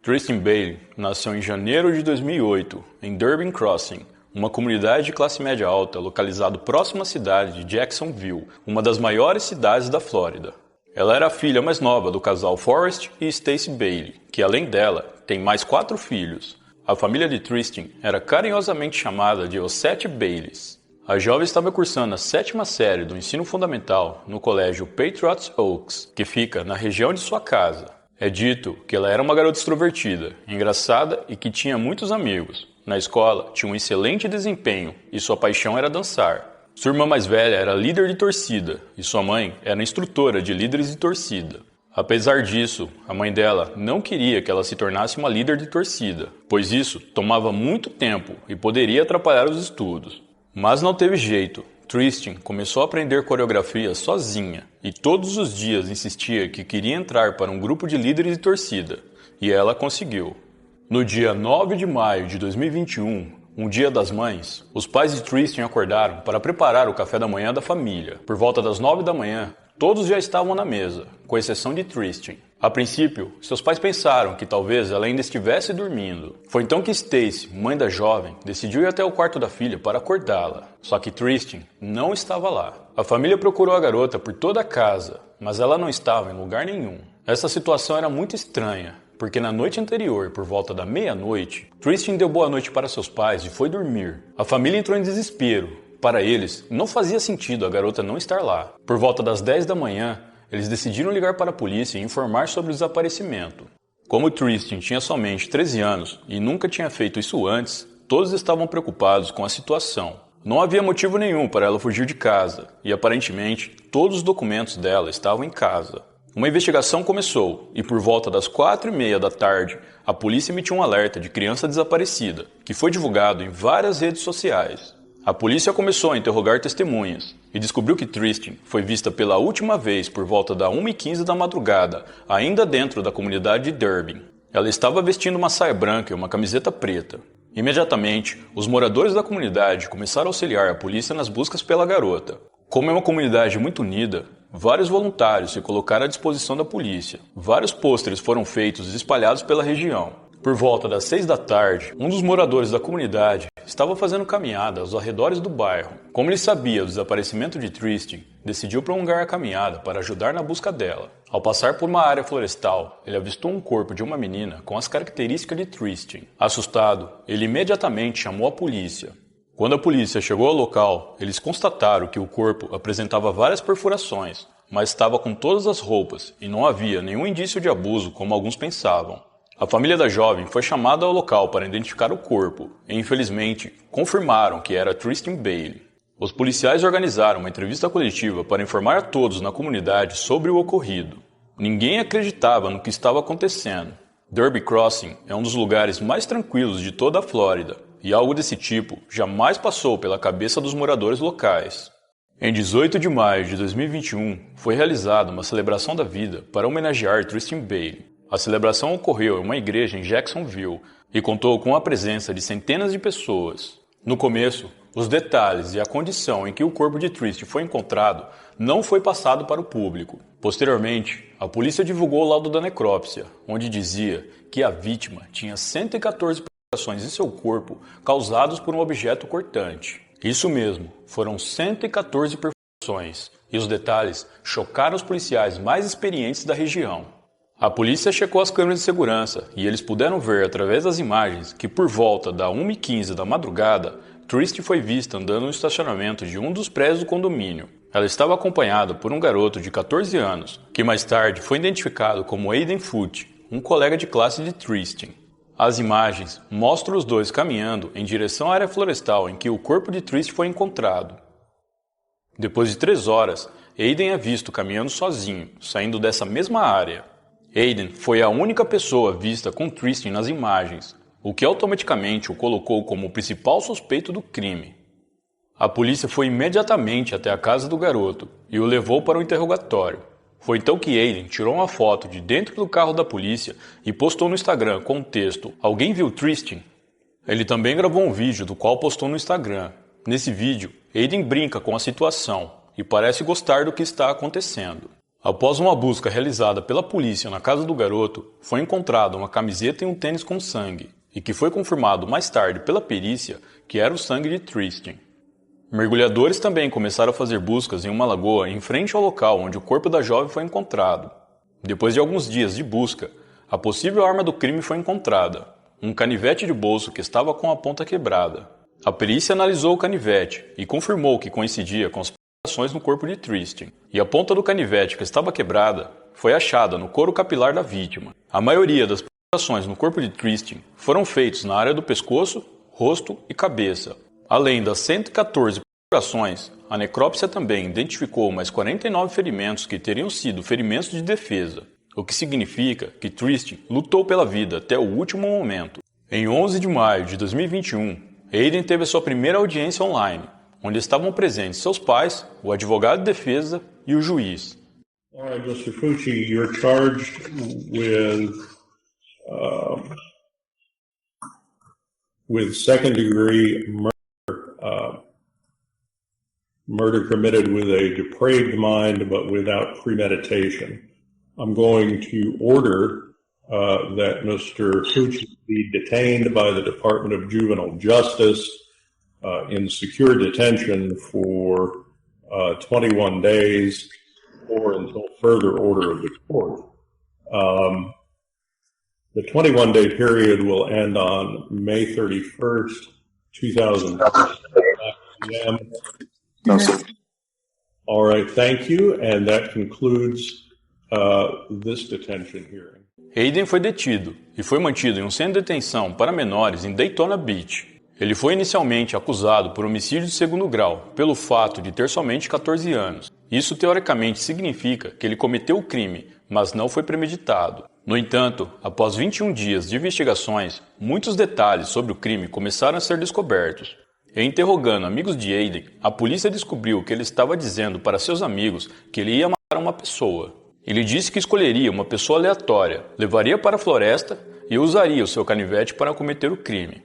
Tristan Bailey nasceu em janeiro de 2008, em Derby Crossing, uma comunidade de classe média alta localizada próxima à cidade de Jacksonville, uma das maiores cidades da Flórida. Ela era a filha mais nova do casal Forrest e Stacey Bailey, que além dela, tem mais 4 filhos. A família de Tristan era carinhosamente chamada de Os Sete Baileys. A jovem estava cursando a 7ª série do ensino fundamental no colégio Patriots Oaks, que fica na região de sua casa. É dito que ela era uma garota extrovertida, engraçada e que tinha muitos amigos. Na escola, tinha um excelente desempenho e sua paixão era dançar. Sua irmã mais velha era líder de torcida e sua mãe era instrutora de líderes de torcida. Apesar disso, a mãe dela não queria que ela se tornasse uma líder de torcida, pois isso tomava muito tempo e poderia atrapalhar os estudos. Mas não teve jeito. Tristan começou a aprender coreografia sozinha e todos os dias insistia que queria entrar para um grupo de líderes de torcida, e ela conseguiu. No dia 9 de maio de 2021, um dia das mães, os pais de Tristan acordaram para preparar o café da manhã da família. Por volta das 9 da manhã, todos já estavam na mesa, com exceção de Tristan. A princípio, seus pais pensaram que talvez ela ainda estivesse dormindo. Foi então que Stacey, mãe da jovem, decidiu ir até o quarto da filha para acordá-la. Só que Tristan não estava lá. A família procurou a garota por toda a casa, mas ela não estava em lugar nenhum. Essa situação era muito estranha, porque na noite anterior, por volta da meia-noite, Tristan deu boa noite para seus pais e foi dormir. A família entrou em desespero. Para eles, não fazia sentido a garota não estar lá. Por volta das 10 da manhã, eles decidiram ligar para a polícia e informar sobre o desaparecimento. Como Tristan tinha somente 13 anos e nunca tinha feito isso antes, todos estavam preocupados com a situação. Não havia motivo nenhum para ela fugir de casa e, aparentemente, todos os documentos dela estavam em casa. Uma investigação começou e, por volta das 4h30 da tarde, a polícia emitiu um alerta de criança desaparecida, que foi divulgado em várias redes sociais. A polícia começou a interrogar testemunhas e descobriu que Tristan foi vista pela última vez por volta da 1h15 da madrugada, ainda dentro da comunidade de Derby. Ela estava vestindo uma saia branca e uma camiseta preta. Imediatamente, os moradores da comunidade começaram a auxiliar a polícia nas buscas pela garota. Como é uma comunidade muito unida, vários voluntários se colocaram à disposição da polícia. Vários pôsteres foram feitos e espalhados pela região. Por volta das 6 da tarde, um dos moradores da comunidade estava fazendo caminhada aos arredores do bairro. Como ele sabia do desaparecimento de Tristan, decidiu prolongar a caminhada para ajudar na busca dela. Ao passar por uma área florestal, ele avistou um corpo de uma menina com as características de Tristan. Assustado, ele imediatamente chamou a polícia. Quando a polícia chegou ao local, eles constataram que o corpo apresentava várias perfurações, mas estava com todas as roupas e não havia nenhum indício de abuso como alguns pensavam. A família da jovem foi chamada ao local para identificar o corpo e, infelizmente, confirmaram que era Tristan Bailey. Os policiais organizaram uma entrevista coletiva para informar a todos na comunidade sobre o ocorrido. Ninguém acreditava no que estava acontecendo. Derby Crossing é um dos lugares mais tranquilos de toda a Flórida, e algo desse tipo jamais passou pela cabeça dos moradores locais. Em 18 de maio de 2021, foi realizada uma celebração da vida para homenagear Tristan Bailey. A celebração ocorreu em uma igreja em Jacksonville e contou com a presença de centenas de pessoas. No começo, os detalhes e a condição em que o corpo de Tristan foi encontrado não foi passado para o público. Posteriormente, a polícia divulgou o laudo da necrópsia, onde dizia que a vítima tinha 114 perfurações em seu corpo causadas por um objeto cortante. Isso mesmo, foram 114 perfurações, e os detalhes chocaram os policiais mais experientes da região. A polícia checou as câmeras de segurança e eles puderam ver através das imagens que por volta da 1h15 da madrugada, Tristan foi vista andando no estacionamento de um dos prédios do condomínio. Ela estava acompanhada por um garoto de 14 anos, que mais tarde foi identificado como Aiden Foote, um colega de classe de Tristan. As imagens mostram os dois caminhando em direção à área florestal em que o corpo de Tristan foi encontrado. Depois de 3 horas, Aiden é visto caminhando sozinho, saindo dessa mesma área. Aiden foi a única pessoa vista com Tristan nas imagens, o que automaticamente o colocou como o principal suspeito do crime. A polícia foi imediatamente até a casa do garoto e o levou para o interrogatório. Foi então que Aiden tirou uma foto de dentro do carro da polícia e postou no Instagram com o texto "Alguém viu Tristan?". Ele também gravou um vídeo do qual postou no Instagram. Nesse vídeo, Aiden brinca com a situação e parece gostar do que está acontecendo. Após uma busca realizada pela polícia na casa do garoto, foi encontrada uma camiseta e um tênis com sangue, e que foi confirmado mais tarde pela perícia que era o sangue de Tristan. Mergulhadores também começaram a fazer buscas em uma lagoa em frente ao local onde o corpo da jovem foi encontrado. Depois de alguns dias de busca, a possível arma do crime foi encontrada, um canivete de bolso que estava com a ponta quebrada. A perícia analisou o canivete e confirmou que coincidia com as perfurações no corpo de Tristan, e a ponta do canivete que estava quebrada foi achada no couro capilar da vítima. A maioria das perfurações no corpo de Tristan foram feitas na área do pescoço, rosto e cabeça. Além das 114 perfurações, a necrópsia também identificou mais 49 ferimentos que teriam sido ferimentos de defesa, o que significa que Tristan lutou pela vida até o último momento. Em 11 de maio de 2021, Aiden teve a sua primeira audiência online, onde estavam presentes seus pais, o advogado de defesa e o juiz. All right, Mr. Fucci, you're charged with second-degree murder committed with a depraved mind but without premeditation. I'm going to order that Mr. Fucci be detained by the Department of Juvenile Justice in secure detention for 21 days or until further order of the court. The 21-day period will end on May 31st, 2005. No, sir. All right, thank you, and that concludes this detention hearing. Aiden foi detido e foi mantido em um centro de detenção para menores em Daytona Beach. Ele foi inicialmente acusado por homicídio de segundo grau, pelo fato de ter somente 14 anos. Isso teoricamente significa que ele cometeu o crime, mas não foi premeditado. No entanto, após 21 dias de investigações, muitos detalhes sobre o crime começaram a ser descobertos. E interrogando amigos de Aiden, a polícia descobriu que ele estava dizendo para seus amigos que ele ia matar uma pessoa. Ele disse que escolheria uma pessoa aleatória, levaria para a floresta e usaria o seu canivete para cometer o crime.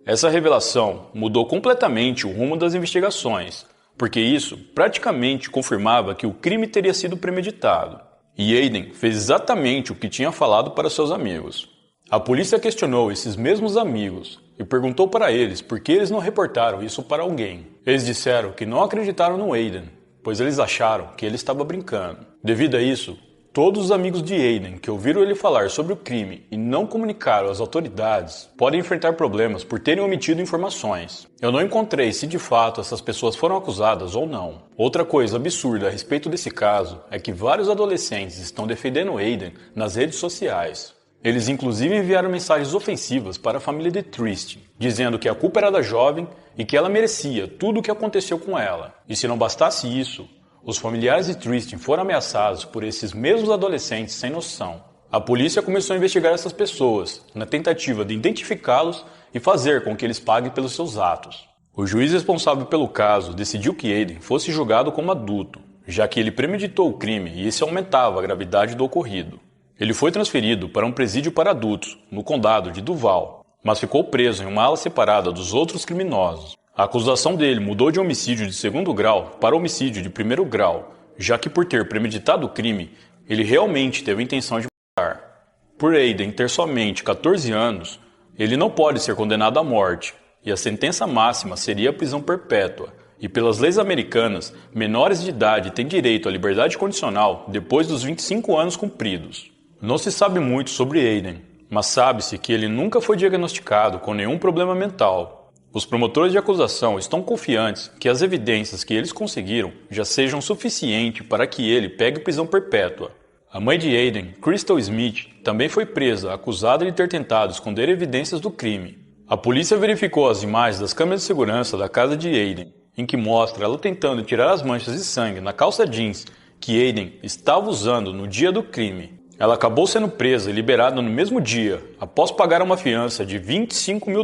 Essa revelação mudou completamente o rumo das investigações, porque isso praticamente confirmava que o crime teria sido premeditado. E Aiden fez exatamente o que tinha falado para seus amigos. A polícia questionou esses mesmos amigos e perguntou para eles por que eles não reportaram isso para alguém. Eles disseram que não acreditaram no Aiden, pois eles acharam que ele estava brincando. Devido a isso, todos os amigos de Aiden que ouviram ele falar sobre o crime e não comunicaram às autoridades podem enfrentar problemas por terem omitido informações. Eu não encontrei se de fato essas pessoas foram acusadas ou não. Outra coisa absurda a respeito desse caso é que vários adolescentes estão defendendo Aiden nas redes sociais. Eles inclusive enviaram mensagens ofensivas para a família de Tristan, dizendo que a culpa era da jovem e que ela merecia tudo o que aconteceu com ela. E se não bastasse isso, os familiares de Tristan foram ameaçados por esses mesmos adolescentes sem noção. A polícia começou a investigar essas pessoas, na tentativa de identificá-los e fazer com que eles paguem pelos seus atos. O juiz responsável pelo caso decidiu que Aiden fosse julgado como adulto, já que ele premeditou o crime e isso aumentava a gravidade do ocorrido. Ele foi transferido para um presídio para adultos, no condado de Duval, mas ficou preso em uma ala separada dos outros criminosos. A acusação dele mudou de homicídio de segundo grau para homicídio de primeiro grau, já que por ter premeditado o crime, ele realmente teve a intenção de matar. Por Aiden ter somente 14 anos, ele não pode ser condenado à morte, e a sentença máxima seria a prisão perpétua. E pelas leis americanas, menores de idade têm direito à liberdade condicional depois dos 25 anos cumpridos. Não se sabe muito sobre Aiden, mas sabe-se que ele nunca foi diagnosticado com nenhum problema mental. Os promotores de acusação estão confiantes que as evidências que eles conseguiram já sejam suficientes para que ele pegue prisão perpétua. A mãe de Aiden, Crystal Smith, também foi presa, acusada de ter tentado esconder evidências do crime. A polícia verificou as imagens das câmeras de segurança da casa de Aiden, em que mostra ela tentando tirar as manchas de sangue na calça jeans que Aiden estava usando no dia do crime. Ela acabou sendo presa e liberada no mesmo dia, após pagar uma fiança de $25 mil.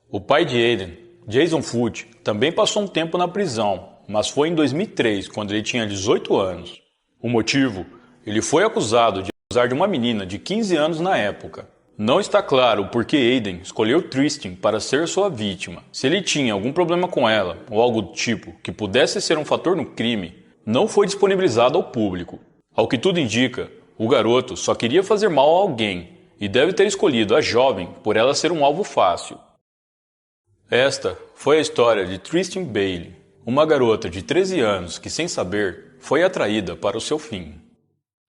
O pai de Aiden, Jason Fucci, também passou um tempo na prisão, mas foi em 2003, quando ele tinha 18 anos. O motivo? Ele foi acusado de abusar de uma menina de 15 anos na época. Não está claro por que Aiden escolheu Tristan para ser sua vítima. Se ele tinha algum problema com ela, ou algo do tipo, que pudesse ser um fator no crime, não foi disponibilizado ao público. Ao que tudo indica, o garoto só queria fazer mal a alguém e deve ter escolhido a jovem por ela ser um alvo fácil. Esta foi a história de Tristan Bailey, uma garota de 13 anos que, sem saber, foi atraída para o seu fim.